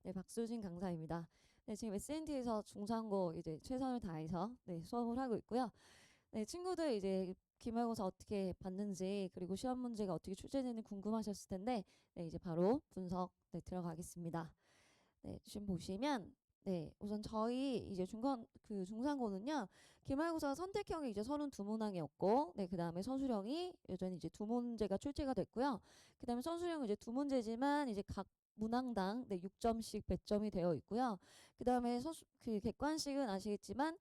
네, 박수진 강사입니다. 네, 지금 S&T에서 중상고 이제 최선을 다해서 수업을 하고 있고요. 네, 친구들 이제 기말고사 어떻게 봤는지 그리고 시험 문제가 어떻게 출제되는지 궁금하셨을 텐데 이제 바로 분석 들어가겠습니다. 네, 지금 보시면 우선 저희 이제 중상고는요. 기말고사 선택형이 이제 32문항이었고 그다음에 서술형이 여전히 이제 두 문제가 출제가 됐고요. 그다음에 서술형은 이제 두 문제지만 이제 각 문항당 6점씩 배점이 되어 있고요. 그다음에 그 객관식은 아시겠지만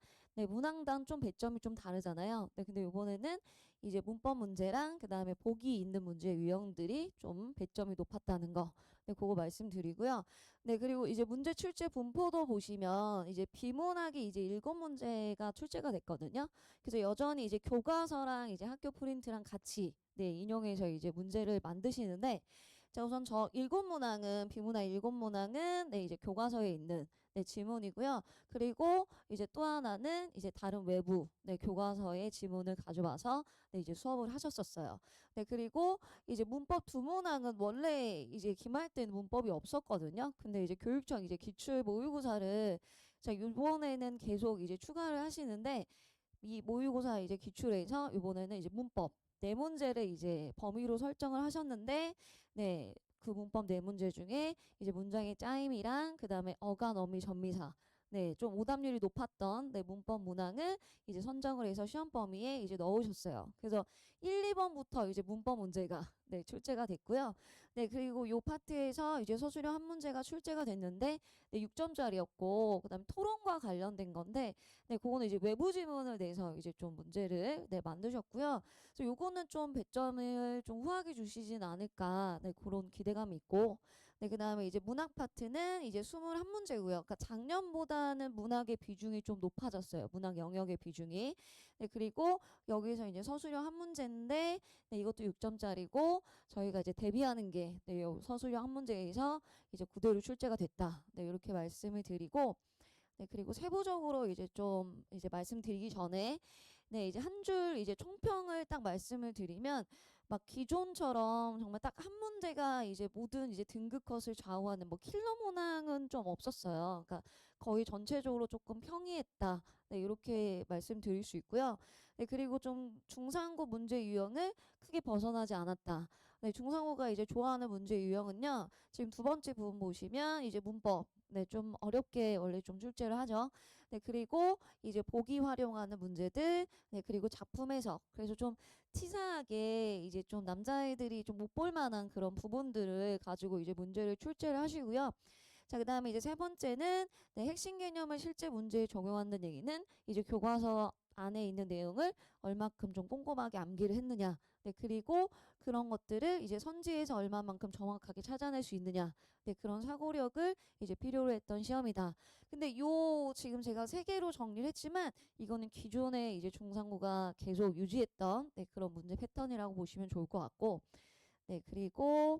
문항당 좀 배점이 좀 다르잖아요. 근데 이번에는 이제 문법 문제랑 그다음에 보기 있는 문제 유형들이 좀 배점이 높았다는 거. 그거 말씀드리고요. 그리고 이제 문제 출제 분포도 보시면 이제 비문학이 이제 7문제가 출제가 됐거든요. 그래서 여전히 이제 교과서랑 이제 학교 프린트랑 같이 인용해서 이제 문제를 만드시는데, 자, 우선 저 7문항은, 비문학 7문항은 이제 교과서에 있는 지문이고요. 그리고 이제 또 하나는 이제 다른 외부 교과서의 지문을 가져와서 이제 수업을 하셨었어요. 그리고 이제 문법 2문항은 원래 이제 기말 때는 문법이 없었거든요. 근데 이제 교육청 이제 기출 모의고사를 자, 이번에는 계속 이제 추가를 하시는데 이 모의고사 이제 기출에서 이번에는 이제 문법 네 문제를 이제 범위로 설정을 하셨는데 그 문법 네 문제 중에 이제 문장의 짜임이랑 그다음에 어간, 어미, 전미사 좀 오답률이 높았던 문법 문항을 이제 선정을 해서 시험 범위에 이제 넣으셨어요. 그래서 1, 2번부터 이제 문법 문제가 출제가 됐고요. 그리고 요 파트에서 이제 서술형 한 문제가 출제가 됐는데 6점짜리였고 그다음에 토론과 관련된 건데 그거는 이제 외부 지문을 내서 이제 좀 문제를 만드셨고요. 그래서 요거는 좀 배점을 좀 후하게 주시진 않을까 그런 기대감이 있고 그다음에 이제 문학 파트는 이제 21문제고요. 그러니까 작년보다는 문학의 비중이 좀 높아졌어요. 문학 영역의 비중이. 그리고 여기서 이제 서술형 한 문제인데 이것도 6점짜리고 저희가 이제 대비하는 게 서술형 한 문제에서 이제 그대로 출제가 됐다. 이렇게 말씀을 드리고 그리고 세부적으로 이제 좀 이제 말씀드리기 전에 이제 한 줄 이제 총평을 딱 말씀을 드리면 막 기존처럼 정말 딱 한 문제가 이제 모든 이제 등급 컷을 좌우하는 뭐 킬러 문항은 좀 없었어요. 그러니까 거의 전체적으로 조금 평이했다. 이렇게 말씀드릴 수 있고요. 그리고 좀 중상고 문제 유형을 크게 벗어나지 않았다. 중상고가 이제 좋아하는 문제 유형은요. 지금 두 번째 부분 보시면 이제 문법 좀 어렵게 원래 좀 출제를 하죠. 그리고 이제 보기 활용하는 문제들, 그리고 작품 해석. 그래서 좀 치사하게 이제 좀 남자애들이 좀 못 볼 만한 그런 부분들을 가지고 이제 문제를 출제를 하시고요. 자, 그다음에 이제 세 번째는 핵심 개념을 실제 문제에 적용한다는 얘기는 이제 교과서 안에 있는 내용을 얼마큼 좀 꼼꼼하게 암기를 했느냐. 그리고 그런 것들을 이제 선지에서 얼마만큼 정확하게 찾아낼 수 있느냐. 그런 사고력을 이제 필요로 했던 시험이다. 근데 요 지금 제가 세 개로 정리를 했지만 이거는 기존에 이제 중상고가 계속 유지했던 그런 문제 패턴이라고 보시면 좋을 것 같고 그리고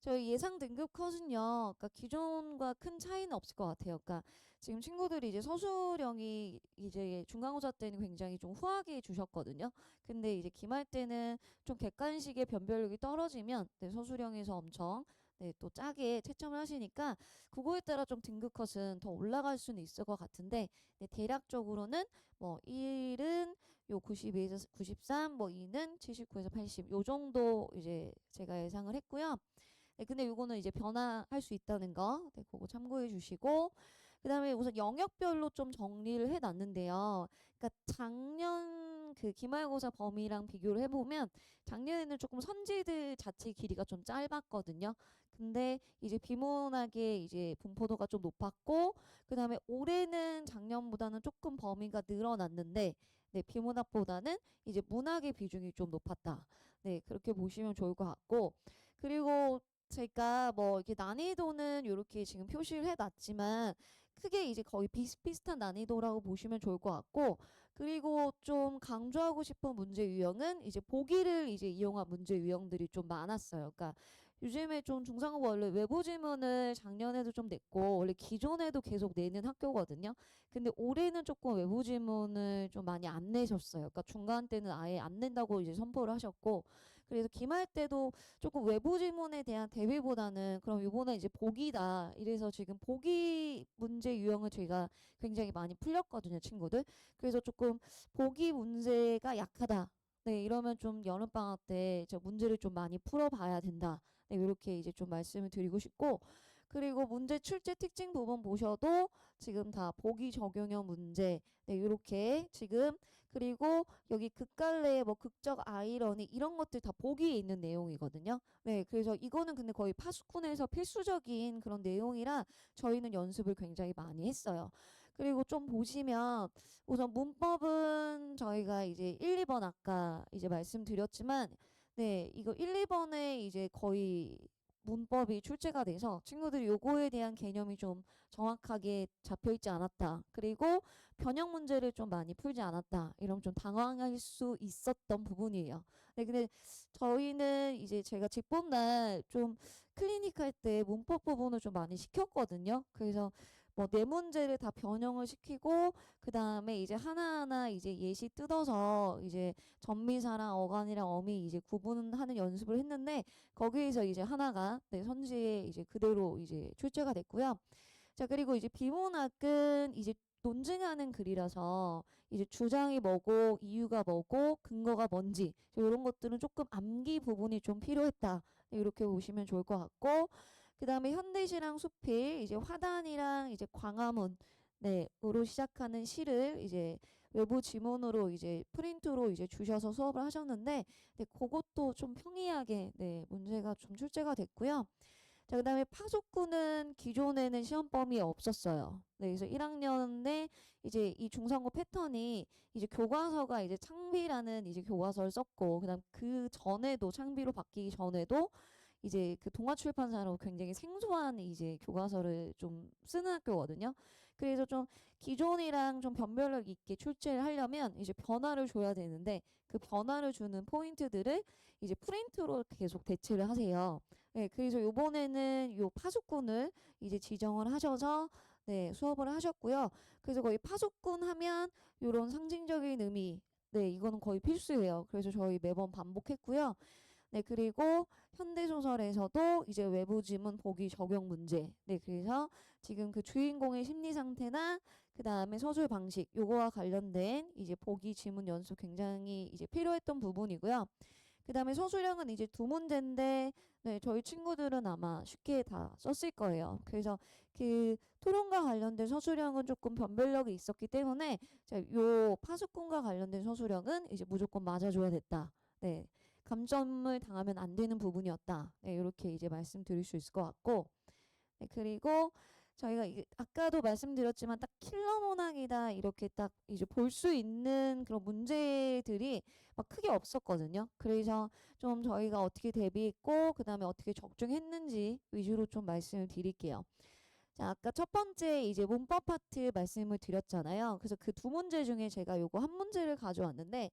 저희 예상 등급 컷은요, 그러니까 기존과 큰 차이는 없을 것 같아요. 그러니까 지금 친구들이 이제 서술형이 이제 중간고사 때는 굉장히 좀 후하게 주셨거든요. 근데 이제 기말 때는 좀 객관식의 변별력이 떨어지면 서술형에서 엄청 또 짜게 채점을 하시니까 그거에 따라 좀 등급 컷은 더 올라갈 수는 있을 것 같은데 대략적으로는 뭐 1은 요 92에서 93, 뭐 2는 79에서 80, 요 정도 이제 제가 예상을 했고요. 근데 요거는 이제 변화할 수 있다는 거, 그거 참고해 주시고, 그 다음에 우선 영역별로 좀 정리를 해 놨는데요. 그러니까 작년 그 기말고사 범위랑 비교를 해보면, 작년에는 조금 선지들 자체 길이가 좀 짧았거든요. 근데 이제 비문학의 이제 분포도가 좀 높았고, 그 다음에 올해는 작년보다는 조금 범위가 늘어났는데, 비문학보다는 이제 문학의 비중이 좀 높았다. 그렇게 보시면 좋을 것 같고, 그리고 제가 뭐 이렇게 난이도는 이렇게 지금 표시를 해놨지만 크게 이제 거의 비슷비슷한 난이도라고 보시면 좋을 것 같고 그리고 좀 강조하고 싶은 문제 유형은 이제 보기를 이제 이용한 문제 유형들이 좀 많았어요. 그러니까 요즘에 좀 중상고 원래 외부 지문을 작년에도 좀 냈고 원래 기존에도 계속 내는 학교거든요. 근데 올해는 조금 외부 지문을 좀 많이 안 내셨어요. 그러니까 중간 때는 아예 안 낸다고 이제 선포를 하셨고 그래서 기말 때도 조금 외부 지문에 대한 대비보다는 그럼 요번에 이제 보기다. 이래서 지금 보기 문제 유형을 저희가 굉장히 많이 풀렸거든요, 친구들. 그래서 조금 보기 문제가 약하다. 네, 이러면 좀 여름방학 때 저 문제를 좀 많이 풀어봐야 된다. 네, 이렇게 이제 좀 말씀을 드리고 싶고, 그리고 문제 출제 특징 부분 보셔도 지금 다 보기 적용형 문제, 네, 이렇게 지금, 그리고 여기 극갈래, 뭐 극적 아이러니 이런 것들 다 보기에 있는 내용이거든요. 네, 그래서 이거는 근데 거의 파수꾼에서 필수적인 그런 내용이라 저희는 연습을 굉장히 많이 했어요. 그리고 좀 보시면 우선 문법은 저희가 이제 1, 2번 아까 이제 말씀드렸지만, 네, 이거 1, 2번에 이제 거의 문법이 출제가 돼서 친구들이 요거에 대한 개념이 좀 정확하게 잡혀 있지 않았다. 그리고 변형 문제를 좀 많이 풀지 않았다. 이러면 좀 당황할 수 있었던 부분이에요. 네, 근데 저희는 이제 제가 직본날 좀 클리닉 할 때 문법 부분을 좀 많이 시켰거든요. 그래서 뭐 네 문제를 다 변형을 시키고 그 다음에 이제 하나하나 이제 예시 뜯어서 이제 전미사랑 어간이랑 어미 이제 구분하는 연습을 했는데 거기에서 이제 하나가 네, 선지에 이제 그대로 이제 출제가 됐고요. 자, 그리고 이제 비문학은 이제 논증하는 글이라서 이제 주장이 뭐고 이유가 뭐고 근거가 뭔지 이런 것들은 조금 암기 부분이 좀 필요했다. 네, 이렇게 보시면 좋을 것 같고, 그 다음에 현대시랑 수필 이제 화단이랑 이제 광화문 네으로 시작하는 시를 이제 외부 지문으로 이제 프린트로 이제 주셔서 수업을 하셨는데, 네, 그것도 좀 평이하게 네 문제가 좀 출제가 됐고요. 자, 그다음에 파수꾼은 기존에는 시험 범위에 없었어요. 네, 그래서 1학년에 이제 이 중상고 패턴이 이제 교과서가 이제 창비라는 이제 교과서를 썼고, 그다음 그 전에도 창비로 바뀌기 전에도 이제 그 동아출판사로 굉장히 생소한 이제 교과서를 좀 쓰는 학교거든요. 그래서 좀 기존이랑 좀 변별력 있게 출제를 하려면 이제 변화를 줘야 되는데 그 변화를 주는 포인트들을 이제 프린트로 계속 대체를 하세요. 네, 그래서 요번에는 요 파수꾼을 이제 지정을 하셔서 네, 수업을 하셨고요. 그래서 거의 파수꾼 하면 요런 상징적인 의미, 네, 이거는 거의 필수예요. 그래서 저희 매번 반복했고요. 네, 그리고 현대소설에서도 이제 외부 지문 보기 적용 문제. 네, 그래서 지금 그 주인공의 심리 상태나 그 다음에 서술 방식, 요거와 관련된 이제 보기 지문 연습 굉장히 이제 필요했던 부분이고요. 그 다음에 서술형은 이제 두 문제인데, 네, 저희 친구들은 아마 쉽게 다 썼을 거예요. 그래서 그 토론과 관련된 서술형은 조금 변별력이 있었기 때문에, 자, 요 파수꾼과 관련된 서술형은 이제 무조건 맞아줘야 됐다. 네. 감점을 당하면 안 되는 부분이었다. 네, 이렇게 이제 말씀드릴 수 있을 것 같고, 네, 그리고 저희가 이게 아까도 말씀드렸지만 딱 킬러 문항이다 이렇게 딱 이제 볼 수 있는 그런 문제들이 막 크게 없었거든요. 그래서 좀 저희가 어떻게 대비했고 그 다음에 어떻게 적중했는지 위주로 좀 말씀을 드릴게요. 자, 아까 첫 번째 이제 문법 파트 말씀을 드렸잖아요. 그래서 그 두 문제 중에 제가 요거 한 문제를 가져왔는데,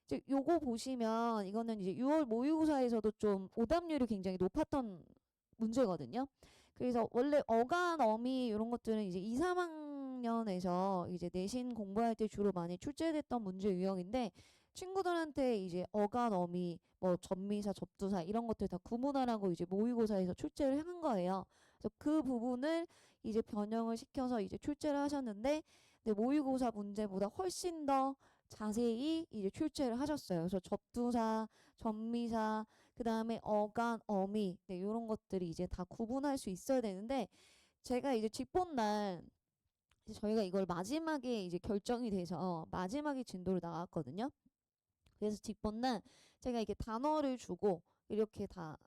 이제 요거 보시면 이거는 이제 6월 모의고사에서도 좀 오답률이 굉장히 높았던 문제거든요. 그래서 원래 어간, 어미 이런 것들은 이제 2, 3학년에서 이제 내신 공부할 때 주로 많이 출제됐던 문제 유형인데 친구들한테 이제 어간, 어미, 뭐 접미사, 접두사 이런 것들 다 구분하라고 이제 모의고사에서 출제를 한 거예요. 그래서 그 부분을 이제 변형을 시켜서 이제 출제를 하셨는데, 네, 모의고사 문제보다 훨씬 더 자세히 이제 출제를 하셨어요. 그래서 접두사, 접미사, 그 다음에 어간, 어미, 네, 이런 것들이 이제 다 구분할 수 있어야 되는데, 제가 이제 직본날 이제 저희가 이걸 마지막에 이제 결정이 돼서 마지막에 진도를 나갔거든요. 그래서 직본날 제가 이렇게 단어를 주고 이렇게 다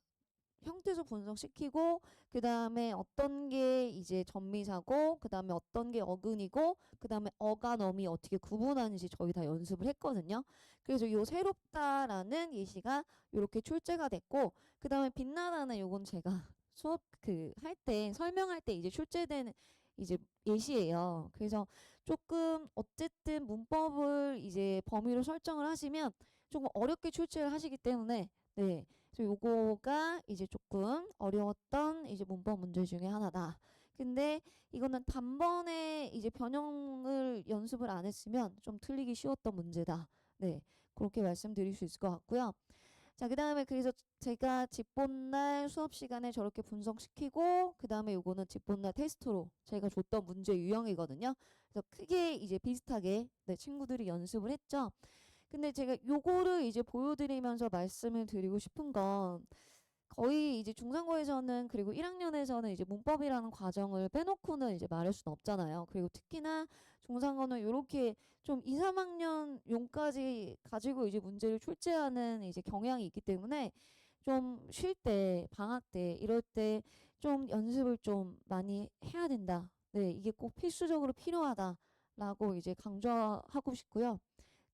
형태소 분석시키고 그 다음에 어떤 게 이제 전미사고 그 다음에 어떤 게 어근이고 그 다음에 어간어미 어떻게 구분하는지 저희 다 연습을 했거든요. 그래서 요 새롭다라는 예시가 요렇게 출제가 됐고, 그 다음에 빛나다는 요건 제가 수업 그 할 때 설명할 때 이제 출제된 이제 예시예요. 그래서 조금 어쨌든 문법을 이제 범위로 설정을 하시면 조금 어렵게 출제를 하시기 때문에, 네, 그래서 요거가 이제 조금 어려웠던 이제 문법 문제 중에 하나다. 근데 이거는 단번에 이제 변형을 연습을 안 했으면 좀 틀리기 쉬웠던 문제다. 네, 그렇게 말씀드릴 수 있을 것 같고요. 자, 그 다음에 그래서 제가 집본날 수업 시간에 저렇게 분석시키고, 그 다음에 요거는 집본날 테스트로 제가 줬던 문제 유형이거든요. 그래서 크게 이제 비슷하게 네, 친구들이 연습을 했죠. 근데 제가 요거를 이제 보여드리면서 말씀을 드리고 싶은 건 거의 이제 중상고에서는 그리고 1학년에서는 이제 문법이라는 과정을 빼놓고는 이제 말할 수는 없잖아요. 그리고 특히나 중상고는 요렇게 좀 2, 3학년 용까지 가지고 이제 문제를 출제하는 이제 경향이 있기 때문에 좀 쉴 때, 방학 때, 이럴 때 좀 연습을 좀 많이 해야 된다. 네, 이게 꼭 필수적으로 필요하다라고 이제 강조하고 싶고요.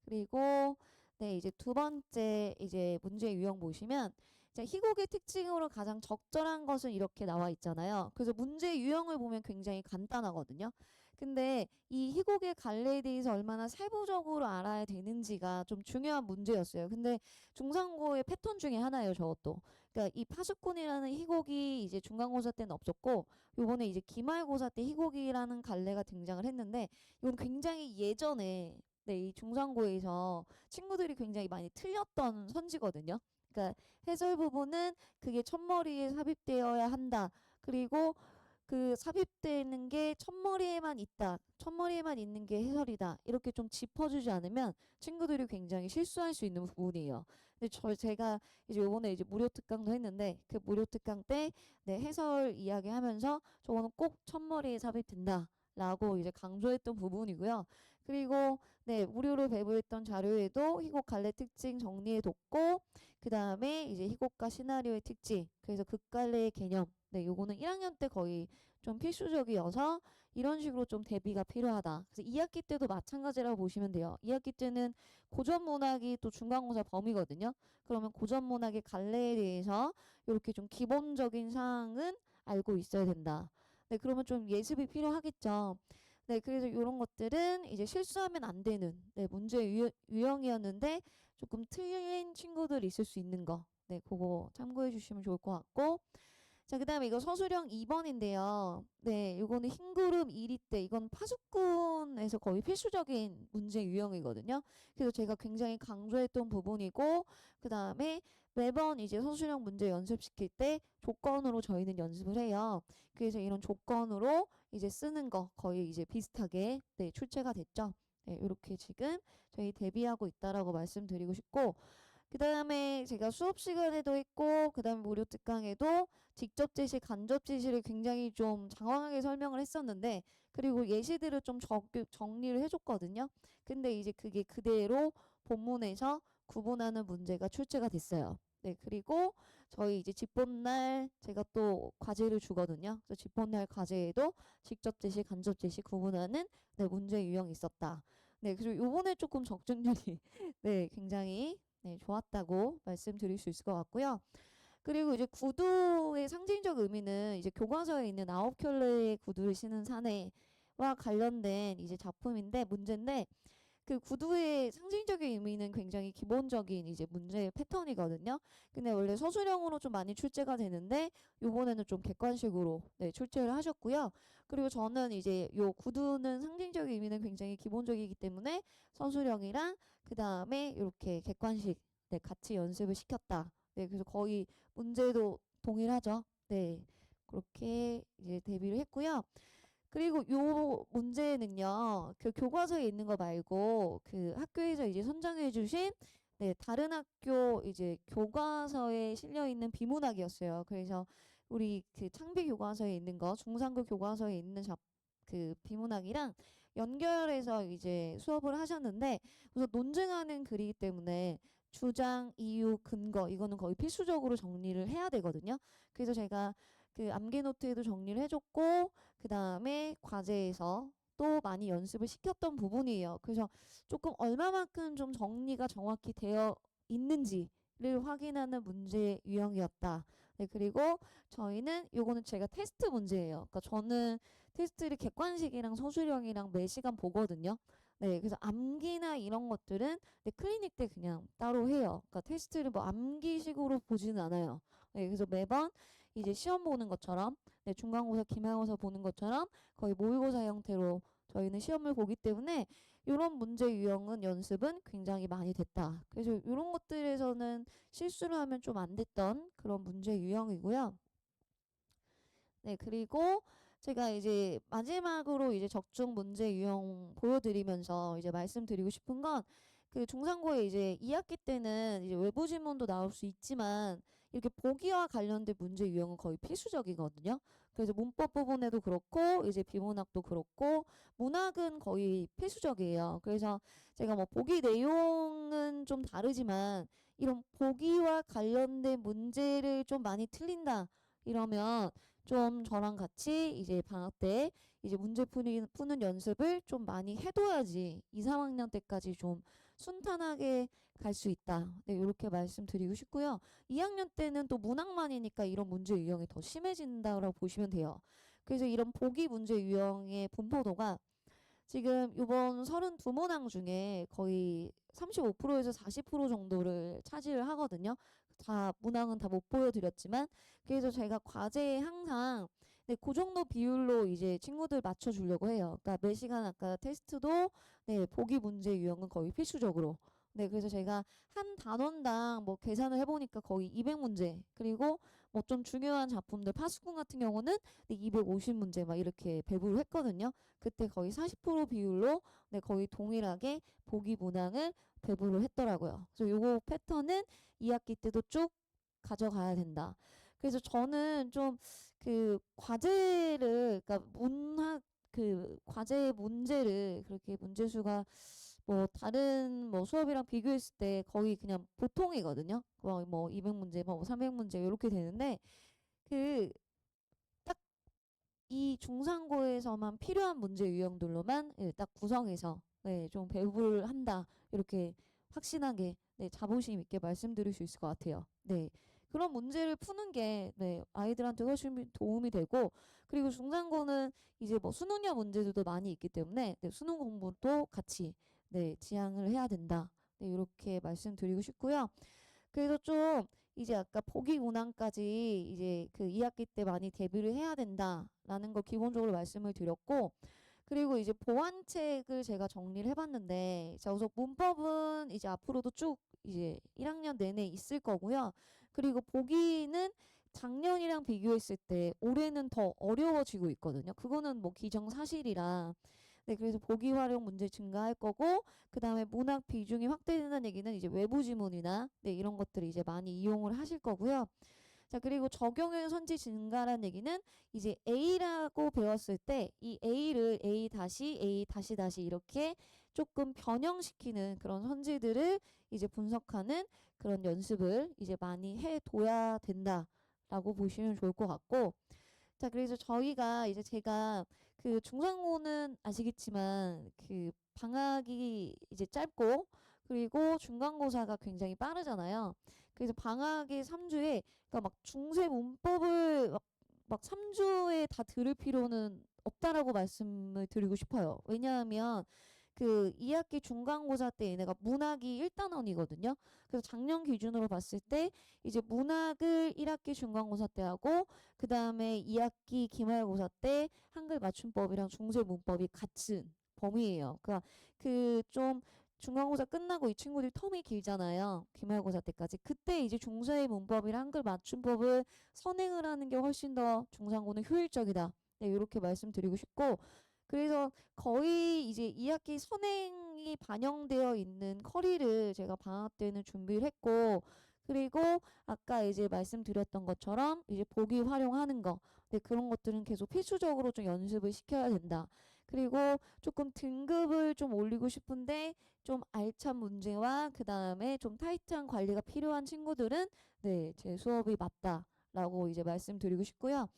그리고 네, 이제 두 번째 이제 문제 유형 보시면 이제 희곡의 특징으로 가장 적절한 것은 이렇게 나와 있잖아요. 그래서 문제 유형을 보면 굉장히 간단하거든요. 근데 이 희곡의 갈래에 대해서 얼마나 세부적으로 알아야 되는지가 좀 중요한 문제였어요. 근데 중상고의 패턴 중에 하나예요, 저것도. 그러니까 이 파수꾼이라는 희곡이 이제 중간고사 때는 없었고 요번에 이제 기말고사 때 희곡이라는 갈래가 등장을 했는데 이건 굉장히 예전에 네, 이 중상고에서 친구들이 굉장히 많이 틀렸던 선지거든요. 그러니까 해설 부분은 그게 첫머리에 삽입되어야 한다. 그리고 그 삽입되는 게 첫머리에만 있다. 첫머리에만 있는 게 해설이다. 이렇게 좀 짚어주지 않으면 친구들이 굉장히 실수할 수 있는 부분이에요. 근데 제가 이제 요번에 이제 무료 특강도 했는데 그 무료 특강 때 네, 해설 이야기하면서 저거는 꼭 첫머리에 삽입된다. 라고 이제 강조했던 부분이고요. 그리고 네, 무료로 배부했던 자료에도 희곡 갈래 특징 정리해뒀고 그 다음에 이제 희곡과 시나리오의 특징 그래서 극갈래의 개념 네, 요거는 1학년 때 거의 좀 필수적이어서 이런 식으로 좀 대비가 필요하다. 그래서 2학기 때도 마찬가지라고 보시면 돼요. 2학기 때는 고전 문학이 또 중간고사 범위거든요. 그러면 고전 문학의 갈래에 대해서 이렇게 좀 기본적인 사항은 알고 있어야 된다. 네, 그러면 좀 예습이 필요하겠죠. 네, 그래서 이런 것들은 이제 실수하면 안 되는 네, 문제 유형이었는데 조금 틀린 친구들 있을 수 있는 거. 네, 그거 참고해 주시면 좋을 것 같고. 자, 그 다음에 이거 서술형 2번인데요. 네, 이거는 흰구름 1위 때 이건 파수꾼에서 거의 필수적인 문제 유형이거든요. 그래서 제가 굉장히 강조했던 부분이고 그 다음에 매번 이제 서술형 문제 연습시킬 때 조건으로 저희는 연습을 해요. 그래서 이런 조건으로 이제 쓰는 거 거의 이제 비슷하게 네, 출제가 됐죠. 네, 이렇게 지금 저희 대비하고 있다라고 말씀드리고 싶고 그 다음에 제가 수업 시간에도 했고 그 다음에 무료 특강에도 직접 제시, 간접 제시를 굉장히 좀 장황하게 설명을 했었는데 그리고 예시들을 좀 정리를 해줬거든요. 근데 이제 그게 그대로 본문에서 구분하는 문제가 출제가 됐어요. 네, 그리고 저희 이제 집본날 제가 또 과제를 주거든요. 그래서 집본날 과제에도 직접 제시, 간접 제시 구분하는 네, 문제 유형이 있었다. 네, 그리고 요번에 조금 적중률이 네, 굉장히 네, 좋았다고 말씀드릴 수 있을 것 같고요. 그리고 이제 구두의 상징적 의미는 이제 교과서에 있는 9켤레의 구두를 신은 사내와 관련된 이제 작품인데 문제인데 그 구두의 상징적인 의미는 굉장히 기본적인 이제 문제의 패턴이거든요. 근데 원래 서술형으로 좀 많이 출제가 되는데 요번에는 좀 객관식으로 네, 출제를 하셨고요. 그리고 저는 이제 요 구두는 상징적인 의미는 굉장히 기본적이기 때문에 서술형이랑 그 다음에 이렇게 객관식 네, 같이 연습을 시켰다. 네, 그래서 거의 문제도 동일하죠. 네, 그렇게 이제 대비를 했고요. 그리고 요 문제는요, 그 교과서에 있는 거 말고 그 학교에서 이제 선정해 주신 네, 다른 학교 이제 교과서에 실려 있는 비문학이었어요. 그래서 우리 그 창비 교과서에 있는 거, 중상고 교과서에 있는 그 비문학이랑 연결해서 이제 수업을 하셨는데 그래서 논증하는 글이기 때문에 주장, 이유, 근거 이거는 거의 필수적으로 정리를 해야 되거든요. 그래서 제가 그 암기 노트에도 정리를 해줬고 그 다음에 과제에서 또 많이 연습을 시켰던 부분이에요. 그래서 조금 얼마만큼 좀 정리가 정확히 되어 있는지를 확인하는 문제 유형이었다. 네, 그리고 저희는 요거는 제가 테스트 문제예요. 그러니까 저는 테스트를 객관식이랑 서술형이랑 매 시간 보거든요. 네, 그래서 암기나 이런 것들은 네, 클리닉 때 그냥 따로 해요. 그러니까 테스트를 뭐 암기식으로 보지는 않아요. 네, 그래서 매번 이제 시험 보는 것처럼 네, 중간고사, 기말고사 보는 것처럼 거의 모의고사 형태로 저희는 시험을 보기 때문에 이런 문제 유형은 연습은 굉장히 많이 됐다. 그래서 이런 것들에서는 실수를 하면 좀 안 됐던 그런 문제 유형이고요. 네, 그리고 제가 이제 마지막으로 이제 적중 문제 유형 보여드리면서 이제 말씀드리고 싶은 건 그 중상고에 이제 2학기 때는 이제 외부 지문도 나올 수 있지만 이렇게 보기와 관련된 문제 유형은 거의 필수적이거든요. 그래서 문법 부분에도 그렇고 이제 비문학도 그렇고 문학은 거의 필수적이에요. 그래서 제가 뭐 보기 내용은 좀 다르지만 이런 보기와 관련된 문제를 좀 많이 틀린다 이러면 좀 저랑 같이 이제 방학 때 이제 푸는 연습을 좀 많이 해둬야지 2, 3학년 때까지 좀 순탄하게 갈 수 있다. 네, 이렇게 말씀드리고 싶고요. 2학년 때는 또 문학만이니까 이런 문제 유형이 더 심해진다고 보시면 돼요. 그래서 이런 보기 문제 유형의 분포도가 지금 이번 32문항 중에 거의 35%에서 40% 정도를 차지를 하거든요. 다 문항은 다 못 보여드렸지만 그래서 제가 과제에 항상 네, 그 정도 비율로 이제 친구들 맞춰주려고 해요. 그러니까 매 시간 아까 테스트도 네, 보기 문제 유형은 거의 필수적으로 네, 그래서 제가 한 단원당 뭐 계산을 해보니까 거의 200문제 그리고 뭐 좀 중요한 작품들 파수꾼 같은 경우는 네, 250문제 막 이렇게 배부를 했거든요. 그때 거의 40% 비율로 네, 거의 동일하게 보기 문항을 배부를 했더라고요. 그래서 요거 패턴은 2학기 때도 쭉 가져가야 된다. 그래서 저는 좀 그 과제를 그러니까 문학 그 과제 문제를 그렇게 문제수가 뭐 다른 뭐 수업이랑 비교했을 때 거의 그냥 보통이거든요. 뭐 200문제, 뭐 300문제 이렇게 되는데 그 딱 이 중상고에서만 필요한 문제 유형들로만 예, 딱 구성해서 네, 좀 배부를 한다. 이렇게 확신하게 네, 자부심 있게 말씀드릴 수 있을 것 같아요. 네. 그런 문제를 푸는 게 네, 아이들한테 훨씬 도움이 되고 그리고 중상고는 이제 뭐 수능형 문제들도 많이 있기 때문에 네, 수능 공부도 같이 네, 지향을 해야 된다. 네, 이렇게 말씀드리고 싶고요. 그래서 좀 이제 아까 보기 문항까지 이제 그 2학기 때 많이 대비를 해야 된다라는 거 기본적으로 말씀을 드렸고 그리고 이제 보완책을 제가 정리를 해봤는데 자 우선 문법은 이제 앞으로도 쭉 이제 1학년 내내 있을 거고요. 그리고 보기는 작년이랑 비교했을 때 올해는 더 어려워지고 있거든요. 그거는 뭐 기정사실이라 네, 그래서 보기 활용 문제 증가할 거고, 그 다음에 문학 비중이 확대된다는 얘기는 이제 외부 지문이나 네, 이런 것들을 이제 많이 이용을 하실 거고요. 자, 그리고 적용형 선지 증가라는 얘기는 이제 A라고 배웠을 때 이 A를 A 다시 A 다시 다시 이렇게 조금 변형시키는 그런 선지들을 이제 분석하는 그런 연습을 이제 많이 해둬야 된다라고 보시면 좋을 것 같고, 자, 그래서 저희가 이제 제가 그 중상고는 아시겠지만 그 방학이 이제 짧고 그리고 중간고사가 굉장히 빠르잖아요. 그래서 방학의 3주에 그러니까 막 중세 문법을 막 3주에 다 들을 필요는 없다라고 말씀을 드리고 싶어요. 왜냐하면 그 2학기 중간고사 때 얘네가 문학이 1단원이거든요. 그래서 작년 기준으로 봤을 때 이제 문학을 1학기 중간고사 때 하고 그 다음에 2학기 기말고사 때 한글 맞춤법이랑 중세 문법이 같은 범위예요. 그러니까 그 좀 중간고사 끝나고 이 친구들 텀이 길잖아요. 기말고사 때까지. 그때 이제 중세 문법이랑 한글 맞춤법을 선행을 하는 게 훨씬 더 중상고는 효율적이다. 네, 이렇게 말씀드리고 싶고 그래서 거의 이제 2학기 선행이 반영되어 있는 커리를 제가 방학 때는 준비를 했고 그리고 아까 이제 말씀드렸던 것처럼 이제 보기 활용하는 거 네, 그런 것들은 계속 필수적으로 좀 연습을 시켜야 된다. 그리고 조금 등급을 좀 올리고 싶은데 좀 알찬 문제와 그 다음에 좀 타이트한 관리가 필요한 친구들은 네, 제 수업이 맞다라고 이제 말씀드리고 싶고요.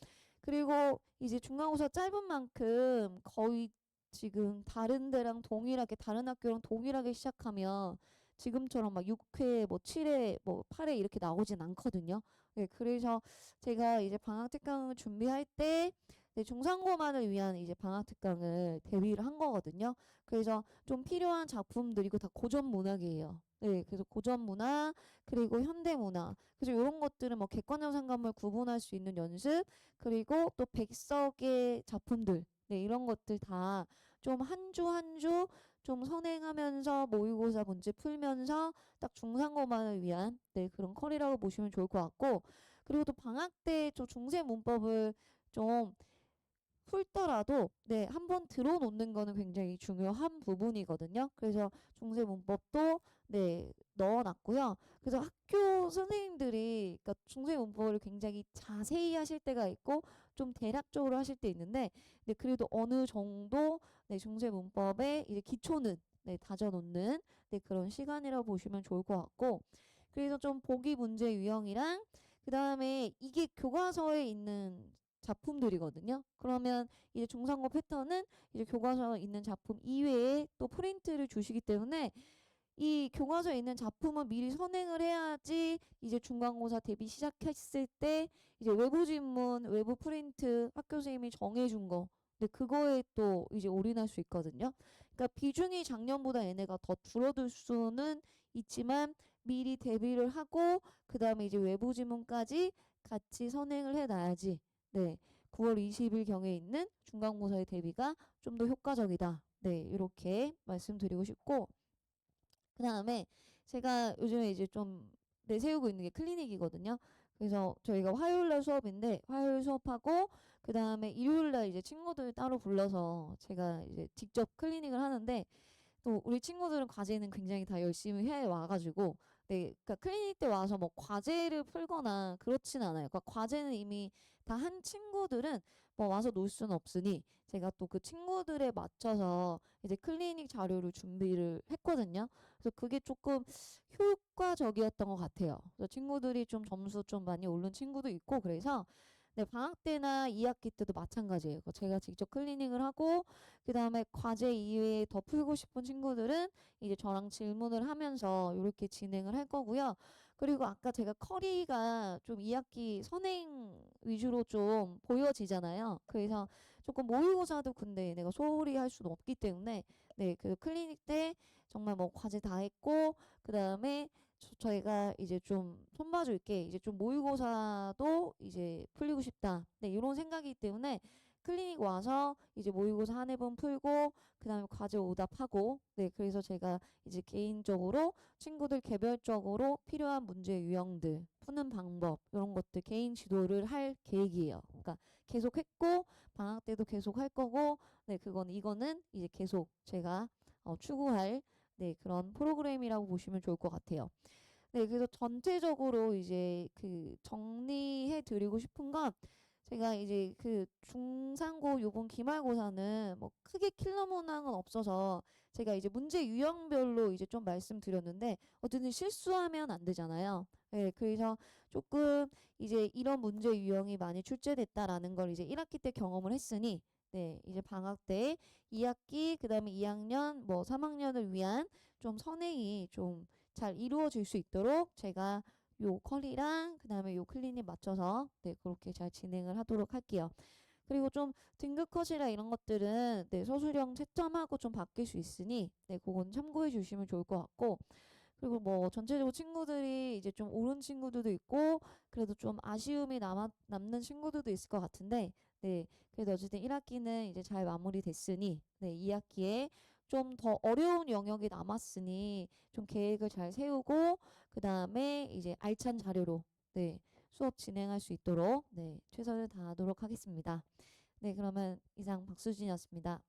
그리고 이제 중간고사 짧은 만큼 거의 지금 다른 데랑 동일하게 다른 학교랑 동일하게 시작하면 지금처럼 막 6회 뭐 7회 뭐 8회 이렇게 나오진 않거든요. 네, 그래서 제가 이제 방학 특강을 준비할 때 네, 중상고만을 위한 이제 방학 특강을 대비를 한 거거든요. 그래서 좀 필요한 작품들이고 다 고전 문학이에요. 네, 그래서 고전 문학 그리고 현대 문학. 그래서 이런 것들은 뭐 객관적 상관을 구분할 수 있는 연습 그리고 또 백석의 작품들 네, 이런 것들 다 좀 한 주 한 주 좀 선행하면서 모의고사 문제 풀면서 딱 중상고만을 위한 네, 그런 컬이라고 보시면 좋을 것 같고 그리고 또 방학 때 좀 중세 문법을 좀 풀더라도 네, 한번 들어놓는 거는 굉장히 중요한 부분이거든요. 그래서 중세 문법도 네, 넣어놨고요. 그래서 학교 선생님들이 그러니까 중세 문법을 굉장히 자세히 하실 때가 있고 좀 대략적으로 하실 때 있는데 네, 그래도 어느 정도 네, 중세 문법의 이제 기초는 네, 다져놓는 네, 그런 시간이라고 보시면 좋을 것 같고 그래서 좀 보기 문제 유형이랑 그 다음에 이게 교과서에 있는 작품들이거든요. 그러면 이제 중상고 패턴은 이제 교과서에 있는 작품 이외에 또 프린트를 주시기 때문에 이 교과서에 있는 작품은 미리 선행을 해야지 이제 중간고사 대비 시작했을 때 이제 외부 지문, 외부 프린트 학교 선생님이 정해준 거 근데 그거에 또 이제 올인할 수 있거든요. 그러니까 비중이 작년보다 얘네가 더 줄어들 수는 있지만 미리 대비를 하고 그 다음에 이제 외부 지문까지 같이 선행을 해놔야지 네 9월 20일 경에 있는 중간고사의 대비가 좀 더 효과적이다. 네 이렇게 말씀드리고 싶고 그 다음에 제가 요즘에 이제 좀 내세우고 있는 게 클리닉이거든요. 그래서 저희가 화요일날 수업인데 화요일 수업하고 그 다음에 일요일날 이제 친구들 따로 불러서 제가 이제 직접 클리닉을 하는데 또 우리 친구들은 과제는 굉장히 다 열심히 해 와가지고 네, 그러니까 클리닉 때 와서 뭐 과제를 풀거나 그렇진 않아요. 그러니까 과제는 이미 다 한 친구들은 뭐 와서 놀 수는 없으니 제가 또 그 친구들에 맞춰서 이제 클리닉 자료를 준비를 했거든요. 그래서 그게 조금 효과적이었던 것 같아요. 그래서 친구들이 좀 점수 좀 많이 오른 친구도 있고 그래서 네, 방학 때나 2학기 때도 마찬가지예요. 제가 직접 클리닉을 하고 그 다음에 과제 이외에 더 풀고 싶은 친구들은 이제 저랑 질문을 하면서 이렇게 진행을 할 거고요. 그리고 아까 제가 커리가 좀 2학기 선행 위주로 좀 보여지잖아요. 그래서 조금 모의고사도 근데 내가 소홀히 할 수는 없기 때문에 네, 그 클리닉 때 정말 뭐 과제 다 했고 그 다음에 저희가 이제 좀 손봐줄게 이제 좀 모의고사도 이제 풀리고 싶다. 네, 이런 생각이기 때문에 클리닉 와서 이제 모의고사 한 해분 풀고 그다음에 과제 오답하고 네 그래서 제가 이제 개인적으로 친구들 개별적으로 필요한 문제 유형들 푸는 방법 이런 것들 개인 지도를 할 계획이에요. 그러니까 계속 했고 방학 때도 계속 할 거고 네 그거는 이거는 이제 계속 제가 추구할 네 그런 프로그램이라고 보시면 좋을 것 같아요. 네, 그래서 전체적으로 이제 그 정리해 드리고 싶은 건 제가 이제 그 중상고 요번 기말고사는 뭐 크게 킬러 문항은 없어서 제가 이제 문제 유형별로 이제 좀 말씀드렸는데 어쨌든 실수하면 안 되잖아요. 네, 그래서 조금 이제 이런 문제 유형이 많이 출제됐다라는 걸 이제 1학기 때 경험을 했으니 네, 이제 방학 때 2학기 그다음에 2학년 뭐 3학년을 위한 좀 선행이 좀 잘 이루어질 수 있도록 제가 요 컬이랑 그다음에 요 클린에 맞춰서 네 그렇게 잘 진행을 하도록 할게요. 그리고 좀 등급 컷이라 이런 것들은 네 서술형 채점하고 좀 바뀔 수 있으니 네 그건 참고해 주시면 좋을 것 같고 그리고 뭐 전체적으로 친구들이 이제 좀 오른 친구들도 있고 그래도 좀 아쉬움이 남는 친구들도 있을 것 같은데 네 그래도 어쨌든 1학기는 이제 잘 마무리됐으니 네 2학기에 좀 더 어려운 영역이 남았으니 좀 계획을 잘 세우고 그 다음에 이제 알찬 자료로 네 수업 진행할 수 있도록 네 최선을 다하도록 하겠습니다. 네 그러면 이상 박수진이었습니다.